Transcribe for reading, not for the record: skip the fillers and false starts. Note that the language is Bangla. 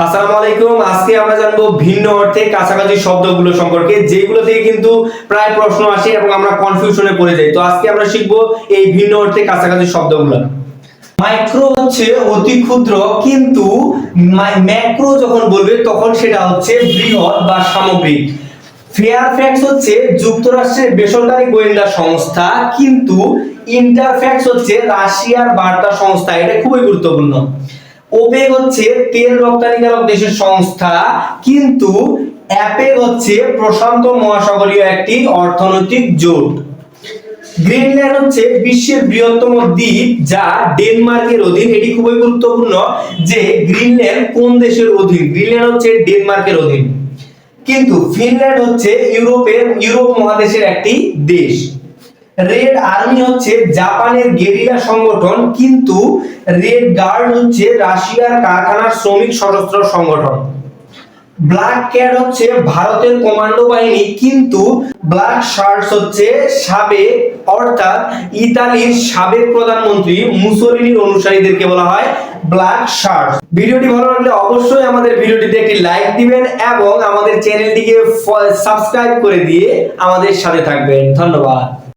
আসসালামু আলাইকুম। আজকে আমরা জানবো ভিন্ন অর্থে কাছাকাছি শব্দগুলো সম্পর্কে, যেগুলো থেকে কিন্তু প্রায় প্রশ্ন আসে এবং আমরা কনফিউশনে পড়ে যাই। তো আজকে আমরা শিখবো এই ভিন্ন অর্থে কাছাকাছি শব্দগুলো। মাইক্রো হচ্ছে অতি ক্ষুদ্র, কিন্তু ম্যাক্রো যখন বলবে তখন সেটা হচ্ছে বৃহৎ বা সামগ্রিক। ফেয়ারফ্যাক্স হচ্ছে যুক্তরাষ্ট্রের বেসরকারি গোয়েন্দা সংস্থা, কিন্তু ইন্টারফ্যাক্স হচ্ছে রাশিয়ার বার্তা সংস্থা। এটা খুবই গুরুত্বপূর্ণ। ওপেক হচ্ছে তেল রপ্তানিকারক দেশের সংস্থা, কিন্তু অ্যাপেক হচ্ছে প্রশান্ত মহাসাগরীয় একটি অর্থনৈতিক জোট। গ্রিনল্যান্ড হচ্ছে বিশ্বের বৃহত্তম দ্বীপ, যা ডেনমার্কের অধীন। এটি খুবই গুরুত্বপূর্ণ যে গ্রিনল্যান্ড কোন দেশের অধীন। গ্রিনল্যান্ড হচ্ছে ডেনমার্কের অধীন, কিন্তু ফিনল্যান্ড হচ্ছে ইউরোপ মহাদেশের একটি দেশ। রেড আর্মি হচ্ছে জাপানের গেরিলা সংগঠন, কিন্তু রেড গার্ড হচ্ছে রাশিয়ার কারখানার শ্রমিক সশস্ত্র সংগঠন। ব্ল্যাক ক্যাট হচ্ছে ভারতের কমান্ডো বাহিনী, কিন্তু ব্ল্যাক শার্টস হচ্ছে সাবেক, অর্থাৎ ইতালির সাবেক প্রধানমন্ত্রী মুসোলিনির অনুসারীদেরকে বলা হয় ব্ল্যাক শার্টস। ভিডিওটি ভালো লাগলে অবশ্যই আমাদের ভিডিওটিতে একটি লাইক দিবেন এবং আমাদের চ্যানেলটিকে সাবস্ক্রাইব করে দিয়ে আমাদের সাথে থাকবেন। ধন্যবাদ।